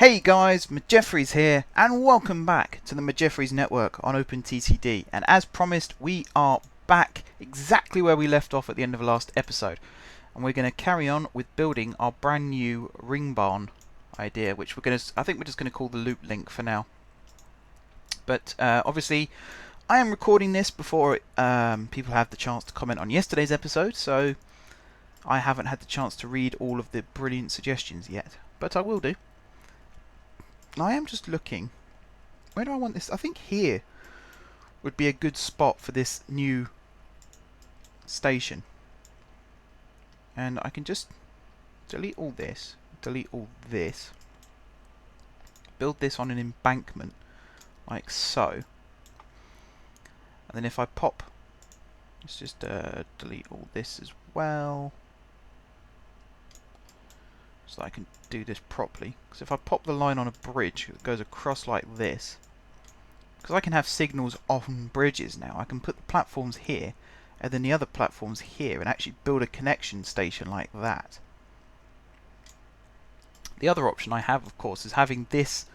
Hey guys, Majeffries here, and welcome back to the Majeffries Network on OpenTTD. And as promised, we are back exactly where we left off at the end of the last episode. And we're going to carry on with building our brand new ring barn idea, which I think we're just going to call the loop link for now. But obviously, I am recording this before people have the chance to comment on yesterday's episode, so I haven't had the chance to read all of the brilliant suggestions yet, but I will do. I am just looking. Where do I want this? I think here would be a good spot for this new station. And I can just delete all this, delete all this, build this on an embankment, like so. And then if I pop, let's just delete all this as well, so that I can do this properly. Because if I pop the line on a bridge that goes across like this, because I can have signals on bridges now, I can put the platforms here and then the other platforms here and actually build a connection station like that. The other option I have, of course, is having this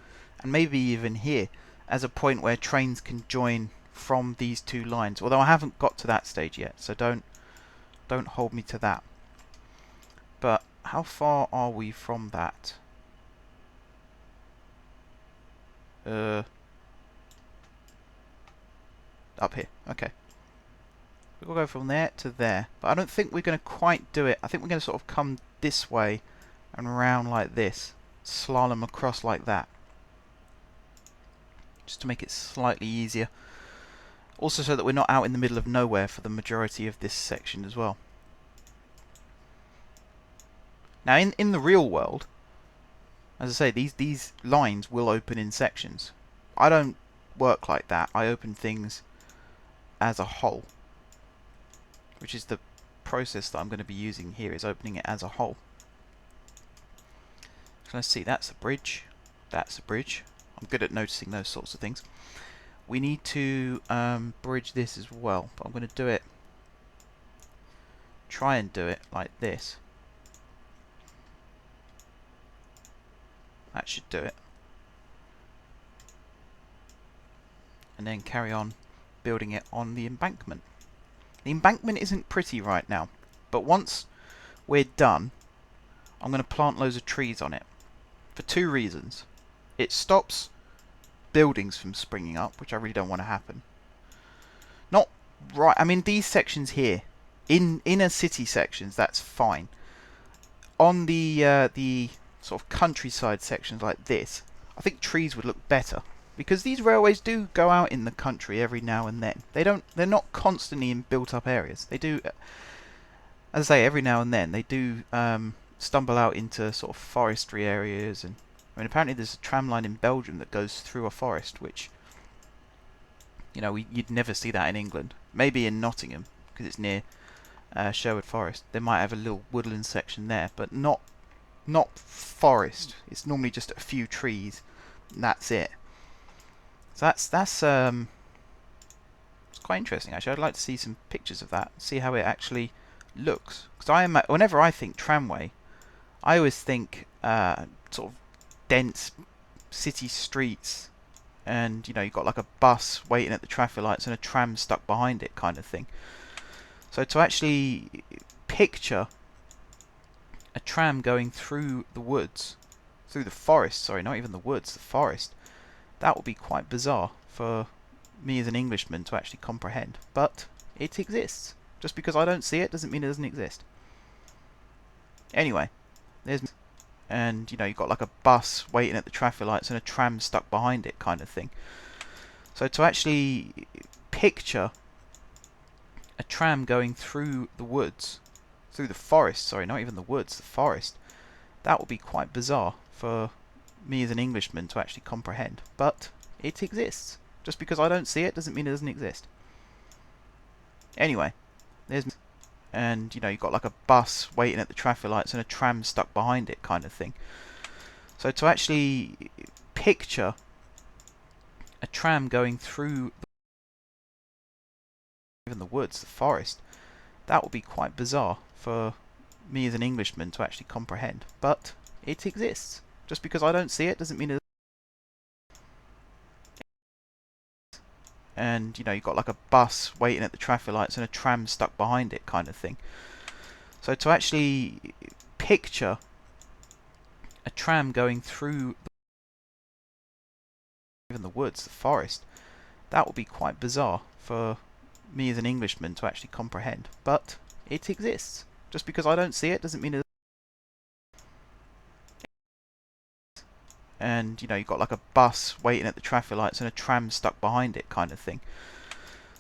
and maybe even here as a point where trains can join from these two lines, although I haven't got to that stage yet, so don't hold me to that. But how far are we from that? Up here. Okay. We'll go from there to there. But I don't think we're going to quite do it. I think we're going to sort of come this way and round like this. Slalom across like that. Just to make it slightly easier. Also so that we're not out in the middle of nowhere for the majority of this section as well. Now in the real world, as I say, these lines will open in sections. I don't work like that. I open things as a whole, which is the process that I'm going to be using here, is opening it as a whole. So let's see, that's a bridge, that's a bridge. I'm good at noticing those sorts of things. We need to bridge this as well, but I'm going to do it, try and do it like this. That should do it. And then carry on building it on the embankment. The embankment isn't pretty right now, but once we're done, I'm going to plant loads of trees on it. For two reasons. It stops buildings from springing up, which I really don't want to happen. Not right, I mean these sections here, in inner city sections, that's fine. On the sort of countryside sections like this, I think trees would look better. Because these railways do go out in the country every now and then. They're not constantly in built-up areas. They do, as I say, every now and then they do stumble out into sort of forestry areas. And I mean, apparently there's a tram line in Belgium that goes through a forest, which, you know, you'd never see that in England. Maybe in Nottingham, because it's near Sherwood Forest. They might have a little woodland section there, but not forest. It's normally just a few trees, and that's it. So that's it's quite interesting actually. I'd like to see some pictures of that, see how it actually looks. Because whenever I think tramway, I always think sort of dense city streets, and you know, you've got like a bus waiting at the traffic lights and a tram stuck behind it, kind of thing. So to actually picture a tram going through the woods, through the forest, sorry, not even the woods, the forest, that would be quite bizarre for me as an Englishman to actually comprehend. But it exists. Just because I don't see it doesn't mean it doesn't exist. Anyway, there's, and you know, you've got like a bus waiting at the traffic lights and a tram stuck behind it, kind of thing. So to actually picture a tram going through the woods, through the forest, sorry, not even the woods, the forest, that would be quite bizarre for me as an Englishman to actually comprehend. But it exists. Just because I don't see it doesn't mean it doesn't exist. Anyway, there's, and you know, you've got like a bus waiting at the traffic lights and a tram stuck behind it, kind of thing. So to actually picture a tram going through even the woods, the forest, that would be quite bizarre for me as an Englishman to actually comprehend. But it exists. Just because I don't see it doesn't mean it. And, you know, you've got like a bus waiting at the traffic lights and a tram stuck behind it kind of thing. So to actually picture a tram going through even the woods, the forest, that would be quite bizarre for me as an Englishman to actually comprehend. But it exists. Just because I don't see it doesn't mean it. And, you know, you've got like a bus waiting at the traffic lights and a tram stuck behind it kind of thing.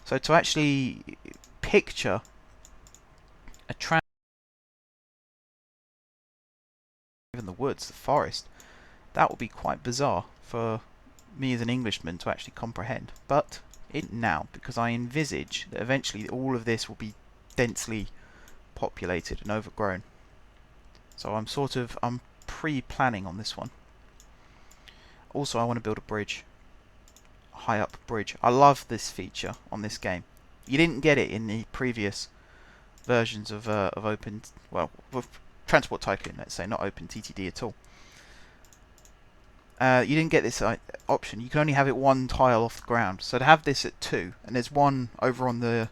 So to actually picture a tram in the woods, the forest, that would be quite bizarre for me as an Englishman to actually comprehend. But it now, because I envisage that eventually all of this will be densely populated and overgrown. So I'm pre-planning on this one. Also, I want to build a bridge. A high up bridge. I love this feature on this game. You didn't get it in the previous versions of Open, well, with Transport Tycoon, let's say, not Open TTD at all. You didn't get this option. You can only have it one tile off the ground. So to have this at 2, and there's one over on the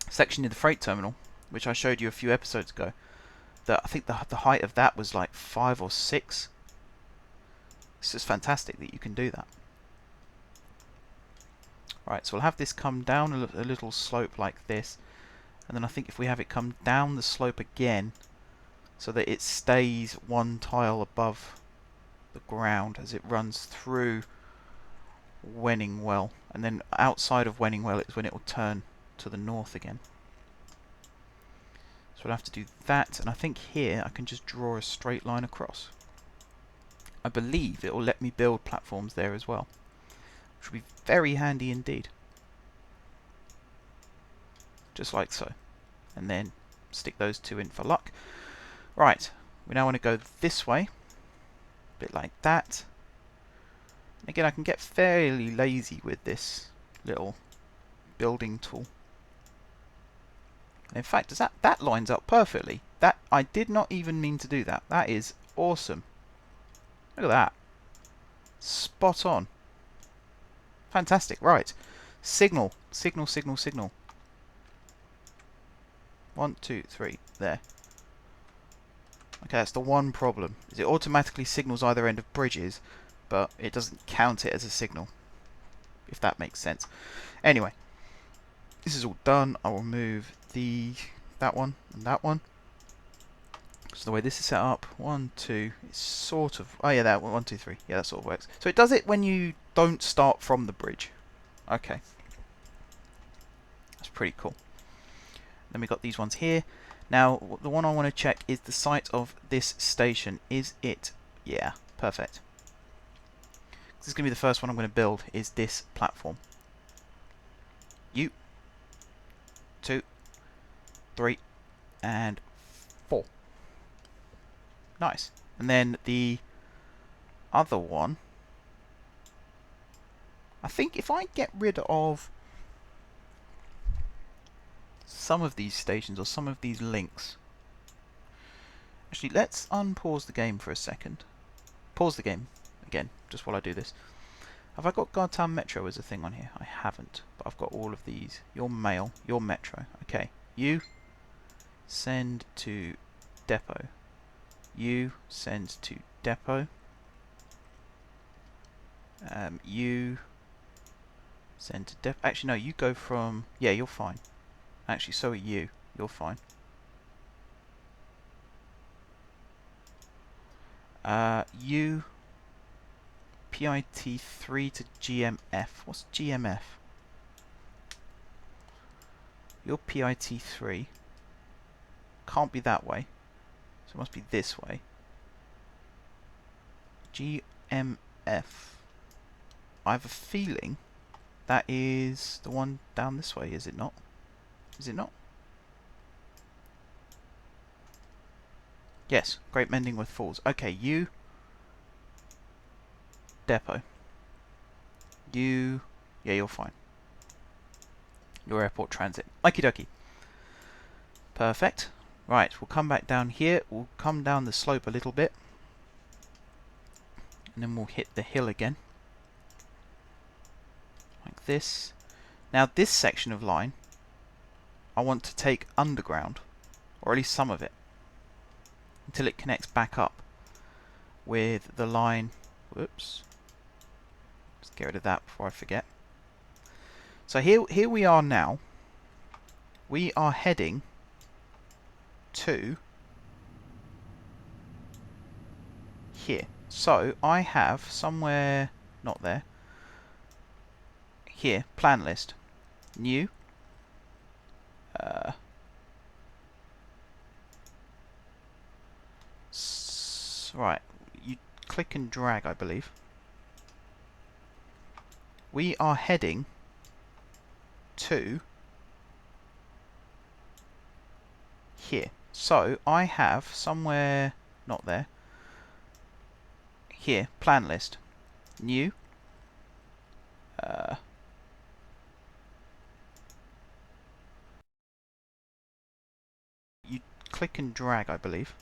section near the freight terminal, which I showed you a few episodes ago, that I think the height of that was like 5 or 6. It's just fantastic that you can do that. Right, so we'll have this come down a little slope like this, and then I think if we have it come down the slope again, so that it stays one tile above the ground as it runs through Wenningwell, and then outside of Wenningwell is when it will turn to the north again. So we'll have to do that, and I think here I can just draw a straight line across. I believe it will let me build platforms there as well, which will be very handy indeed. Just like so. And then stick those 2 in for luck. Right, we now want to go this way, a bit like that. Again, I can get fairly lazy with this little building tool. And in fact, that lines up perfectly. That I did not even mean to do that. That is awesome. Look at that. Spot on. Fantastic. Right. Signal. Signal, signal, signal. 1, 2, 3. There. Okay, that's the one problem. Is it automatically signals either end of bridges, but it doesn't count it as a signal. If that makes sense. Anyway. This is all done. I will move that one and that one. So the way this is set up, 1, 2, it's sort of, oh yeah, that 1, 2, 3, yeah, that sort of works. So it does it when you don't start from the bridge. Okay, that's pretty cool. Then we got these ones here. Now the one I want to check is the site of this station. Is it? Yeah, perfect. This is going to be the first one I'm going to build. Is this platform? 2, 3, and 4. Nice. And then the other one, I think if I get rid of some of these stations or some of these links, actually let's unpause the game for a second. Pause the game again, just while I do this. Have I got Gartown Metro as a thing on here? I haven't, but I've got all of these. Your mail, your metro. Okay, you send to depot. You send to depot. You send to depot. Actually, no, you go from... Yeah, you're fine. Actually, so are you. You're fine. You PIT3 to GMF. What's GMF? Your PIT3 can't be that way, so it must be this way. GMF. I have a feeling that is the one down this way, is it not? Is it not? Yes, Great Mendingworth Falls. Okay, you depot. You... Yeah, you're fine. Your airport transit. Okie dokie. Perfect. Right, we'll come back down here. We'll come down the slope a little bit. and then we'll hit the hill again, like this. Now this section of line I want to take underground, or at least some of it, until it connects back up with the line. Whoops, let's get rid of that before I forget. So here we are now. We are heading to here. So I have somewhere, not there, here, plan list, new, right, you click and drag, I believe. We are heading to here. So I have somewhere, not there, here, plan list, new, you click and drag, I believe.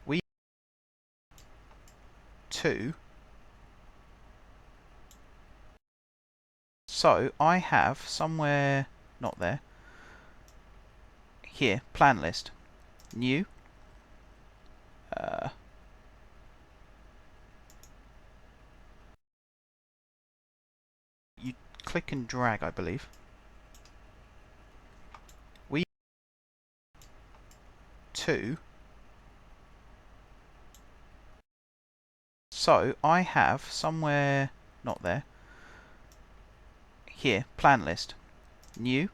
We to, so I have somewhere, not there, here, plan list, new, you click and drag, I believe. We to, so I have somewhere, not there, here, plan list, new,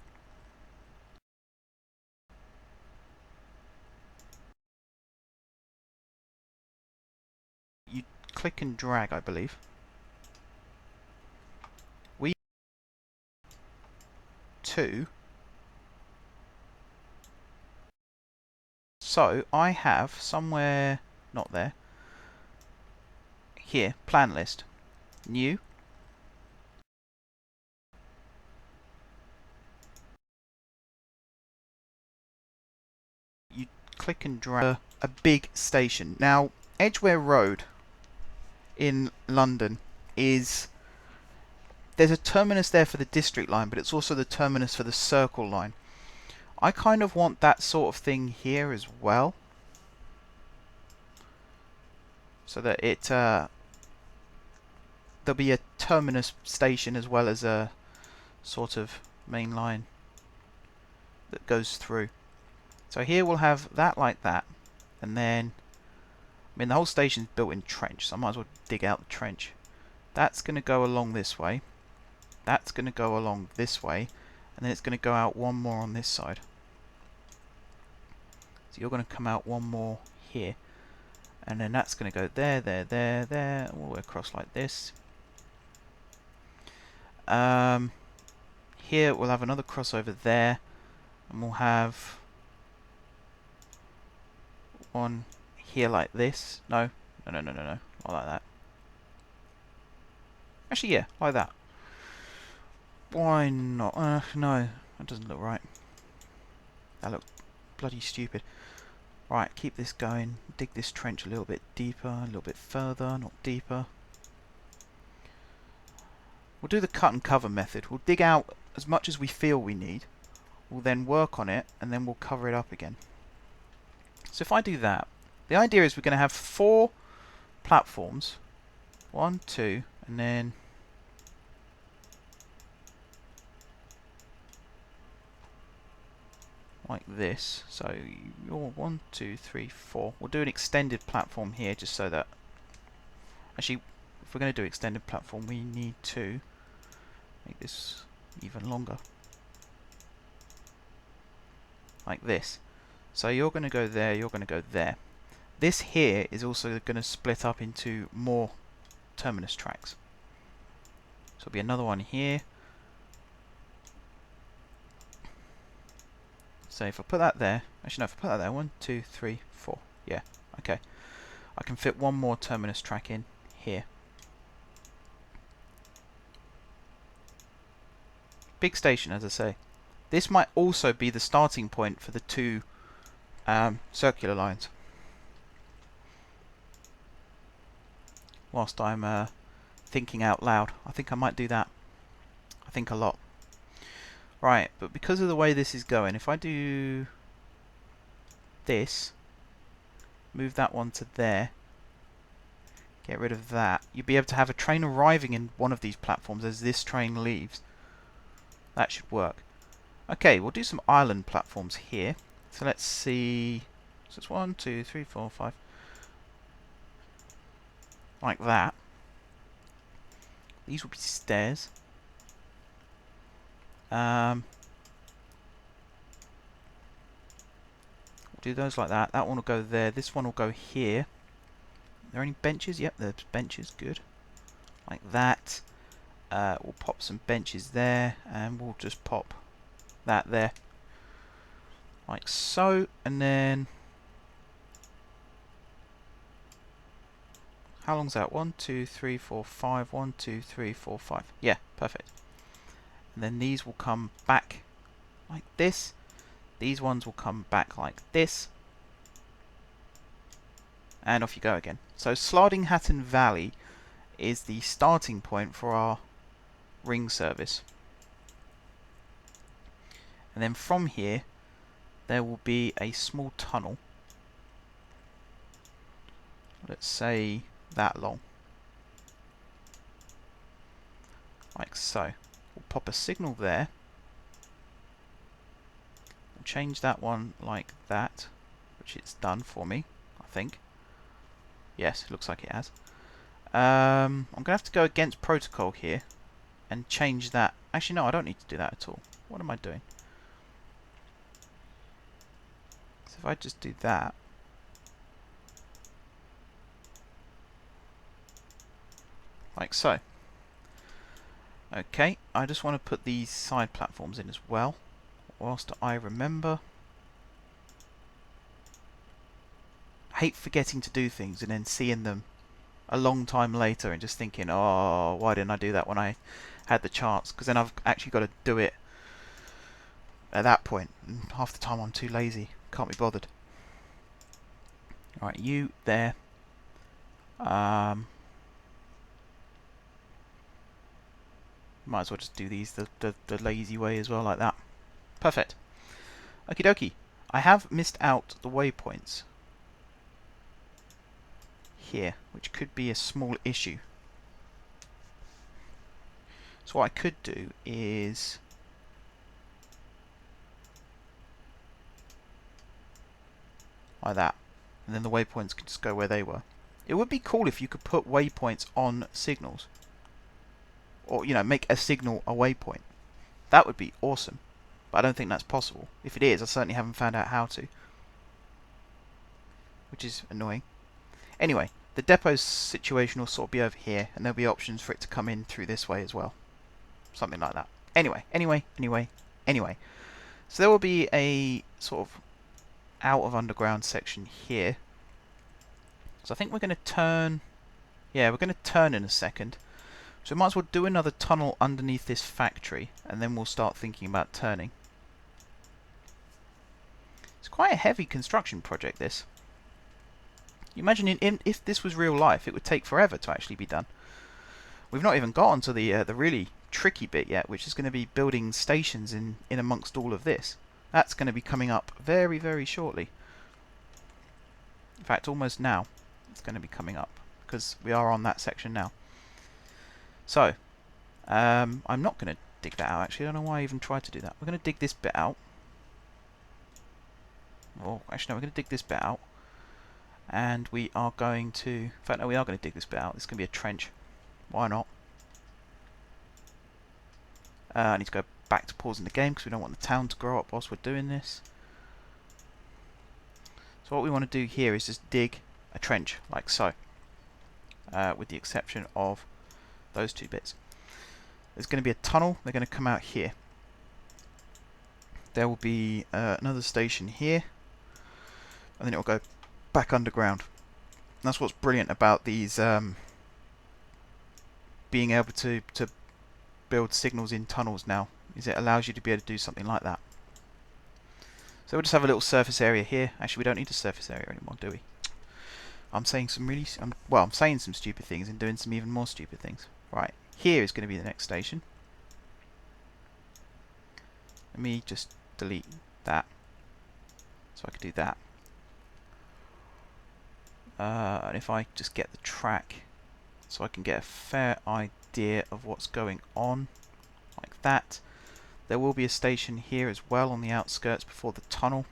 you click and drag, I believe. We to, so I have somewhere, not there, here, plan list, new, you click and drag a big station. Now, Edgware Road in London is, there's a terminus there for the District line, but it's also the terminus for the Circle line. I kind of want that sort of thing here as well, so that it there'll be a terminus station as well as a sort of main line that goes through. So here we'll have that like that, and then, I mean, the whole station's built in trench, so I might as well dig out the trench. That's going to go along this way, that's going to go along this way, and then it's going to go out one more on this side. So you're going to come out one more here, and then that's going to go there, there, there, there, all the way across like this. Here we'll have another crossover there, and we'll have one here like this. No, not like that. Actually, yeah, like that. Why not? No, that doesn't look right. That looks bloody stupid. Right, keep this going. Dig this trench a little bit deeper, a little bit further, not deeper. We'll do the cut and cover method. We'll dig out as much as we feel we need. We'll then work on it, and then we'll cover it up again. So if I do that, the idea is we're going to have 4 platforms. 1, 2, and then like this. So you're 1, 2, 3, 4. We'll do an extended platform here, just so that, actually, if we're going to do extended platform, we need to make this even longer, like this. So you're going to go there, you're going to go there. This here is also going to split up into more terminus tracks. So there'll be another one here. So if I put that there, actually no, if I put that there, 1, 2, 3, 4, yeah, okay. I can fit one more terminus track in here. Big station, as I say. This might also be the starting point for the 2 circular lines. whilst I'm thinking out loud. I think I might do that. I think a lot. Right, but because of the way this is going, if I do this, move that one to there, get rid of that, you'll be able to have a train arriving in one of these platforms as this train leaves. That should work. Okay, we'll do some island platforms here. So let's see. So it's 1, 2, 3, 4, 5. Like that. These will be stairs. We'll do those like that. That one will go there. This one will go here. Are there any benches? Yep, there's benches. Good. Like that. We'll pop some benches there, and we'll just pop that there. Like so, and then how long's that? 1, 2, 3, 4, 5. 1, 2, 3, 4, 5. Yeah, perfect. And then these will come back like this. These ones will come back like this. And off you go again. So Slardinghattan Valley is the starting point for our ring service. And then from here, there will be a small tunnel. Let's say that long. Like so. We'll pop a signal there. We'll change that one like that, which it's done for me, I think. Yes, it looks like it has. I'm going to have to go against protocol here and change that. Actually, no, I don't need to do that at all. What am I doing? So if I just do that, like so. Okay, I just want to put these side platforms in as well, whilst I remember. I hate forgetting to do things and then seeing them a long time later and just thinking, oh, why didn't I do that when I had the chance? Because then I've actually got to do it at that point, and half the time I'm too lazy, can't be bothered. Alright, you there. Might as well just do these the lazy way as well, like that. Perfect. Okie dokie. I have missed out the waypoints here, which could be a small issue. So what I could do is like that, and then the waypoints could just go where they were. It would be cool if you could put waypoints on signals, or make a signal a waypoint. That would be awesome, but I don't think that's possible. If it is, I certainly haven't found out how to, which is annoying. Anyway, the depot situation will sort of be over here, and there'll be options for it to come in through this way as well. Something like that. Anyway. So there will be a sort of out of underground section here. So I think we're going to turn. Yeah, we're going to turn in a second. So we might as well do another tunnel underneath this factory, and then we'll start thinking about turning. It's quite a heavy construction project, this. You imagine if this was real life, it would take forever to actually be done. We've not even got onto the really tricky bit yet, which is going to be building stations in amongst all of this. That's going to be coming up very, very shortly. In fact, almost now it's going to be coming up, because we are on that section now. So, I'm not going to dig that out, actually. I don't know why I even tried to do that. We're going to dig this bit out. Oh, actually, no, we're going to dig this bit out. And we are going to... In fact, no, we are going to dig this bit out. This is going to be a trench. Why not? I need to go back to pausing the game because we don't want the town to grow up whilst we're doing this. So what we want to do here is just dig a trench, like so. With the exception of those two bits. There's going to be a tunnel. They're going to come out here. There will be another station here. And then it will go back underground. And that's what's brilliant about these being able to build signals in tunnels now, is it allows you to be able to do something like that. So we'll just have a little surface area here. Actually, we don't need a surface area anymore, do we? I'm saying some really... well, I'm saying some stupid things and doing some even more stupid things. Right, here is going to be the next station. Let me just delete that. So I can do that. And if I just get the track so I can get a fair idea of what's going on, like that. There will be a station here as well on the outskirts before the tunnel.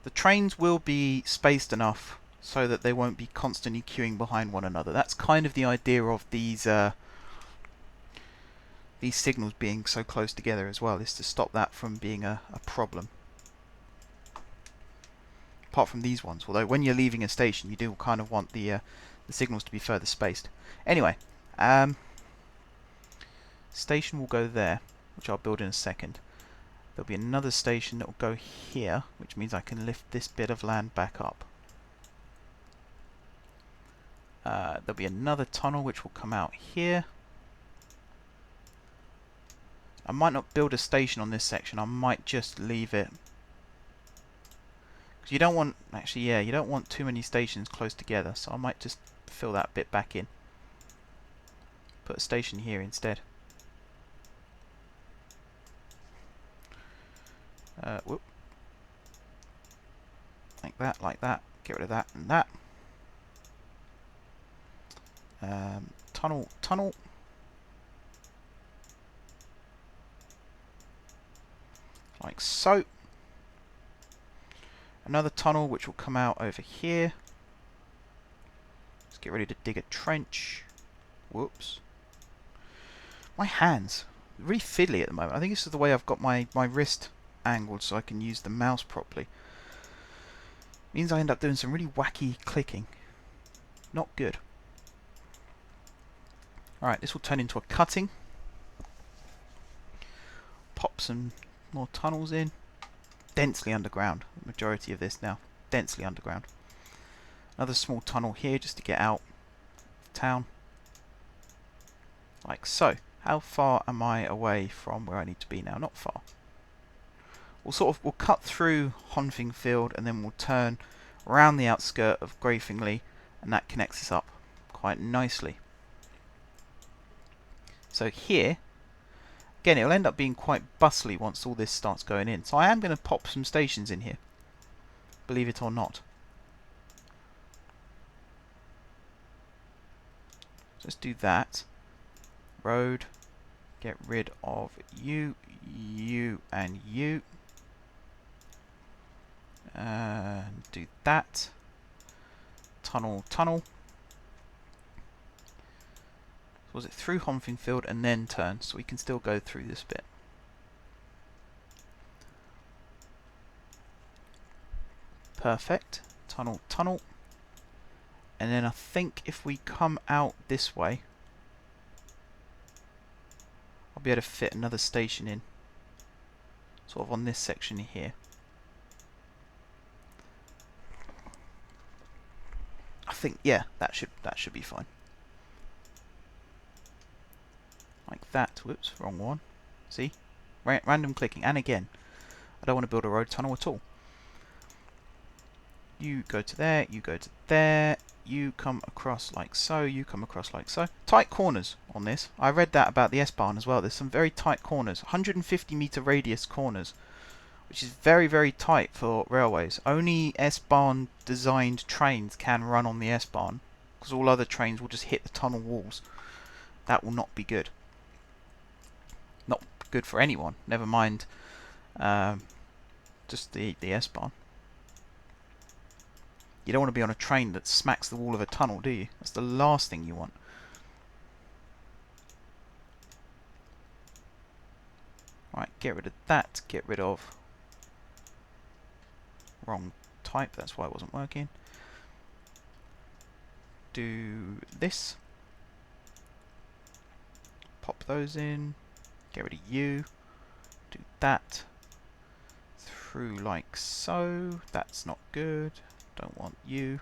The trains will be spaced enough so that they won't be constantly queuing behind one another. That's kind of the idea of these signals being so close together as well, is to stop that from being a problem. Apart from these ones, although when you're leaving a station you do kind of want the signals to be further spaced. Anyway, station will go there, which I'll build in a second. There'll be another station that will go here, which means I can lift this bit of land back up. There'll be another tunnel which will come out here. I might not build a station on this section, I might just leave it. Because you don't want, actually yeah, you don't want too many stations close together, so I might just fill that bit back in. Put a station here instead. Whoop. Like that. Get rid of that and that. Tunnel. Like so. Another tunnel which will come out over here. Let's get ready to dig a trench. Whoops. My hands. Really fiddly at the moment. I think this is the way I've got my wrist angled so I can use the mouse properly. Means I end up doing some really wacky clicking. Not good. Alright, this will turn into a cutting. Pop some more tunnels in. Densely underground. The majority of this now. Densely underground. Another small tunnel here just to get out of town. Like so. How far am I away from where I need to be now? Not far. We'll cut through Honfingfield and then we'll turn around the outskirt of Grafingly, and that connects us up quite nicely. So here, again, it'll end up being quite bustly once all this starts going in. So I am going to pop some stations in here, believe it or not. Just do that. Road. Get rid of you, and you. And do that. Tunnel. Was it through Honfingfield and then turn, so we can still go through this bit. Perfect. Tunnel. And then I think if we come out this way, I'll be able to fit another station in. Sort of on this section here. I think, yeah, that should be fine. Like that. Whoops, wrong one. See? Random clicking. And again, I don't want to build a road tunnel at all. You go to there, you go to there, you come across like so, you come across like so. Tight corners on this. I read that about the S-Bahn as well. There's some very tight corners. 150 meter radius corners, which is very, very tight for railways. Only S-Bahn designed trains can run on the S-Bahn, because all other trains will just hit the tunnel walls. That will not be good. Not good for anyone, never mind just the S-Bahn. You don't want to be on a train that smacks the wall of a tunnel, do you? That's the last thing you want. Right, get rid of that, get rid of... wrong type, that's why it wasn't working. Do this. Pop those in. Get rid of you. Do that. Through like so. That's not good. Don't want you.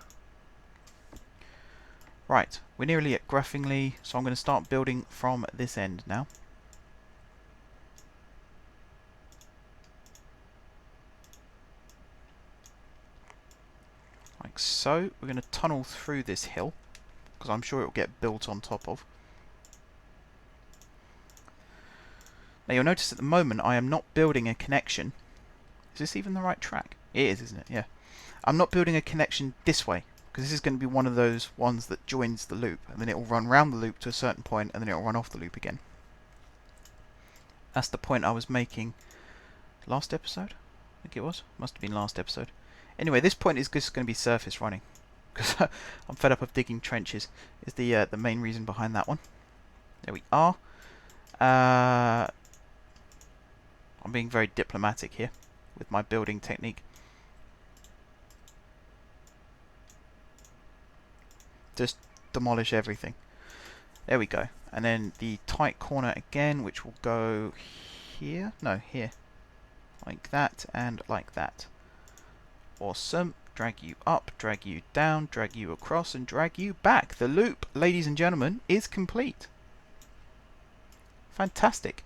Right, we're nearly at Grafingly, so I'm going to start building from this end now. like so. We're going to tunnel through this hill, because I'm sure it will get built on top of. Now you'll notice at the moment I am not building a connection. Is this even the right track? It is, isn't it? Yeah. I'm not building a connection this way, because this is going to be one of those ones that joins the loop, and then it will run round the loop to a certain point, and then it will run off the loop again. That's the point I was making last episode? I think it was. Must have been last episode. Anyway, this point is just going to be surface running, because I'm fed up of digging trenches, is the main reason behind that one. There we are. I'm being very diplomatic here with my building technique. Just demolish everything. There we go. And then the tight corner again, which will go here. No, here. Like that and like that. Awesome. Drag you up, drag you down, drag you across, and drag you back. The loop, ladies and gentlemen, is complete. Fantastic.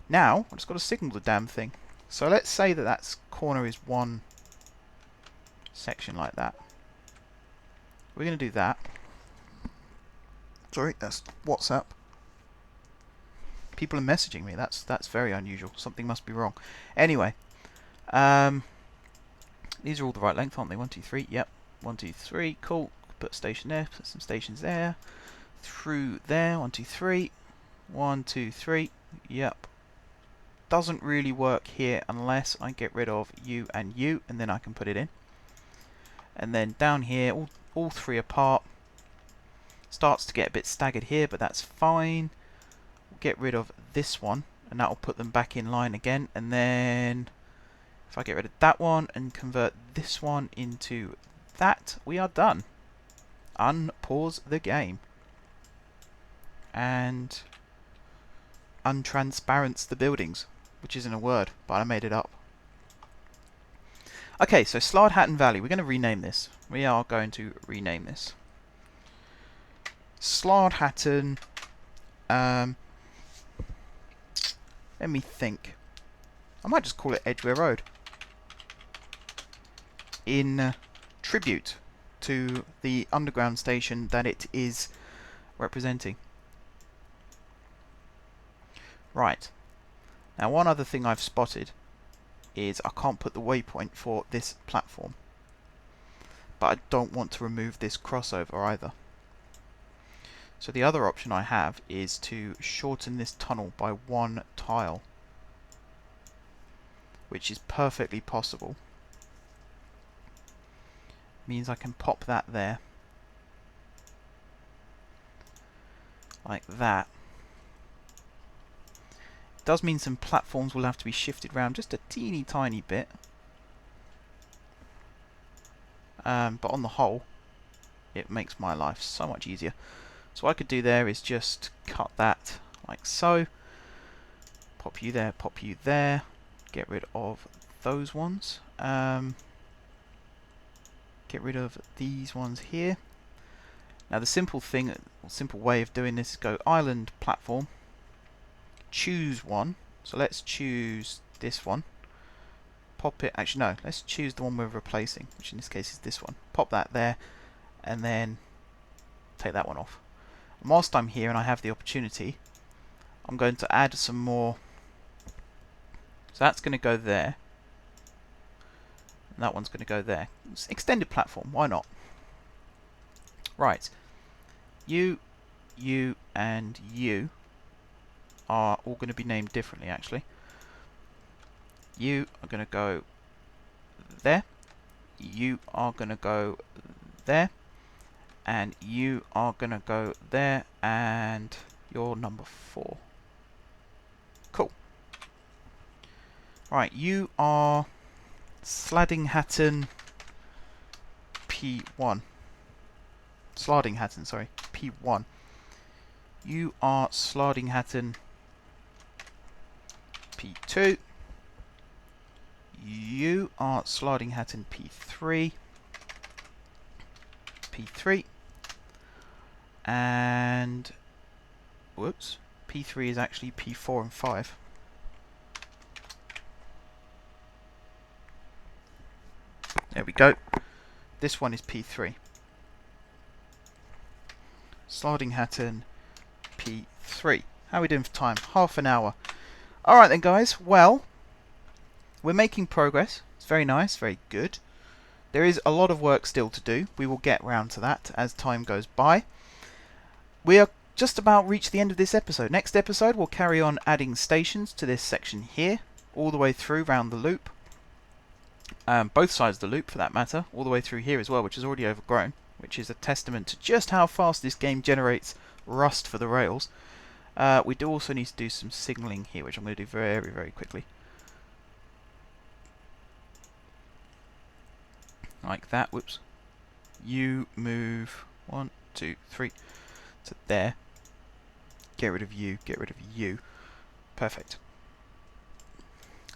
Now, I've just got to signal the damn thing. So let's say that that corner is one section like that. We're going to do that. Sorry, that's WhatsApp. People are messaging me. That's very unusual. Something must be wrong. Anyway, these are all the right length, aren't they? 1, 2, 3. Yep. 1, 2, 3. Cool. Put a station there. Put some stations there. Through there. 1, 2, 3. 1, 2, 3. Yep. Doesn't really work here unless I get rid of you and you, and then I can put it in. And then down here, all three apart. Starts to get a bit staggered here, but that's fine. We'll get rid of this one, and that will put them back in line again. And then if I get rid of that one and convert this one into that, we are done. Unpause the game. And untransparent the buildings, which isn't a word, but I made it up. Okay, so Slardhattan Valley. We're going to rename this. We are going to rename this. Slardhattan. Let me think. I might just call it Edgware Road. In tribute to the underground station that it is representing. Right. Now, one other thing I've spotted is I can't put the waypoint for this platform. But I don't want to remove this crossover either. So the other option I have is to shorten this tunnel by 1 tile, which is perfectly possible. Means I can pop that there, like that. It does mean some platforms will have to be shifted around just a teeny tiny bit, but on the whole it makes my life so much easier. So what I could do there is just cut that like so, pop you there, get rid of those ones, get rid of these ones here. Now the simple way of doing this is go island platform, choose one. So let's choose this one, pop it, actually no, let's choose the one we're replacing, which in this case is this one. Pop that there, and then take that one off. And whilst I'm here and I have the opportunity, I'm going to add some more. So that's going to go there, and that one's going to go there. It's extended platform, why not? Right, you, and you are all going to be named differently actually. You are going to go there, you are going to go there, and you are going to go there, and you're number 4. Cool. Right, you are Sladdinghattan P1. Slardinghattan, sorry, P1. You are Slardinghattan P2. You are Slardinghattan P3. P3. And whoops, P3 is actually P4 and 5. There we go. This one is P3. Slidinghatton P3. How are we doing for time? Half an hour. Alright then guys, well, we're making progress. It's very nice, very good. There is a lot of work still to do. We will get round to that as time goes by. We are just about reached the end of this episode. Next episode we'll carry on adding stations to this section here, all the way through round the loop. Both sides of the loop for that matter, all the way through here as well, which is already overgrown, which is a testament to just how fast this game generates rust for the rails. We do also need to do some signalling here, which I'm going to do very, very quickly. Like that, whoops. You move 1, 2, 3 to there. Get rid of you, get rid of you. Perfect.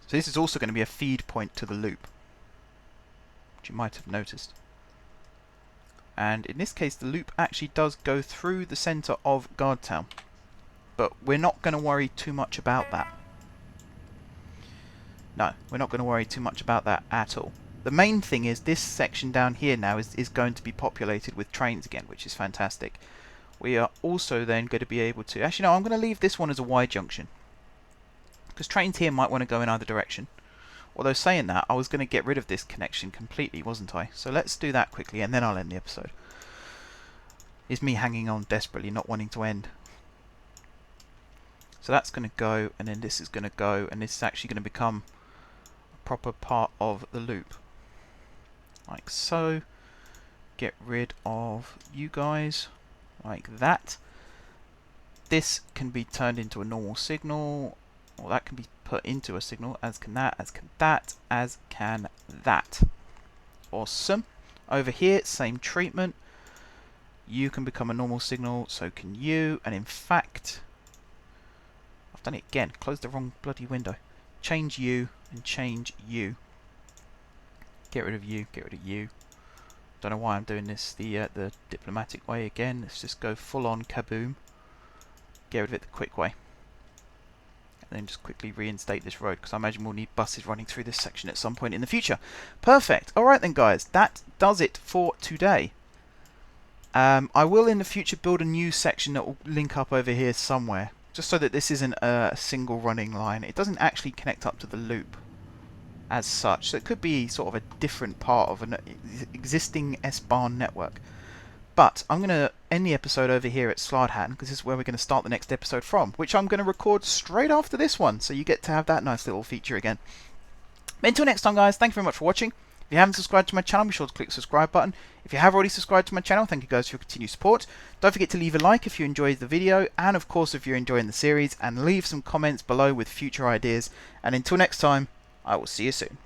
So this is also going to be a feed point to the loop, which you might have noticed. And in this case the loop actually does go through the centre of Guardtown. But we're not going to worry too much about that. No, we're not going to worry too much about that at all. The main thing is this section down here now is going to be populated with trains again, which is fantastic. We are also then going to be able to... Actually, no, I'm going to leave this one as a Y junction, because trains here might want to go in either direction. Although saying that, I was going to get rid of this connection completely, wasn't I? So let's do that quickly, and then I'll end the episode. It's me hanging on desperately, not wanting to end. So that's going to go, and then this is going to go, and this is actually going to become a proper part of the loop. Like so. Get rid of you guys, like that. This can be turned into a normal signal, or that can be put into a signal, as can that, as can that, as can that. Awesome. Over here, same treatment. You can become a normal signal, so can you, and in fact... I've done it again. Closed the wrong bloody window. Change you and change you. Get rid of you. Get rid of you. Don't know why I'm doing this the diplomatic way again. Let's just go full on kaboom. Get rid of it the quick way. And then just quickly reinstate this road, because I imagine we'll need buses running through this section at some point in the future. Perfect. Alright then guys, that does it for today. I will in the future build a new section that will link up over here somewhere, just so that this isn't a single running line. It doesn't actually connect up to the loop as such, so it could be sort of a different part of an existing S-Bahn network. But I'm going to end the episode over here at Slidinghatton, because this is where we're going to start the next episode from, which I'm going to record straight after this one, so you get to have that nice little feature again. But until next time guys, thank you very much for watching. If you haven't subscribed to my channel, be sure to click the subscribe button. If you have already subscribed to my channel, thank you guys for your continued support. Don't forget to leave a like if you enjoyed the video, and of course if you're enjoying the series, and leave some comments below with future ideas. And until next time, I will see you soon.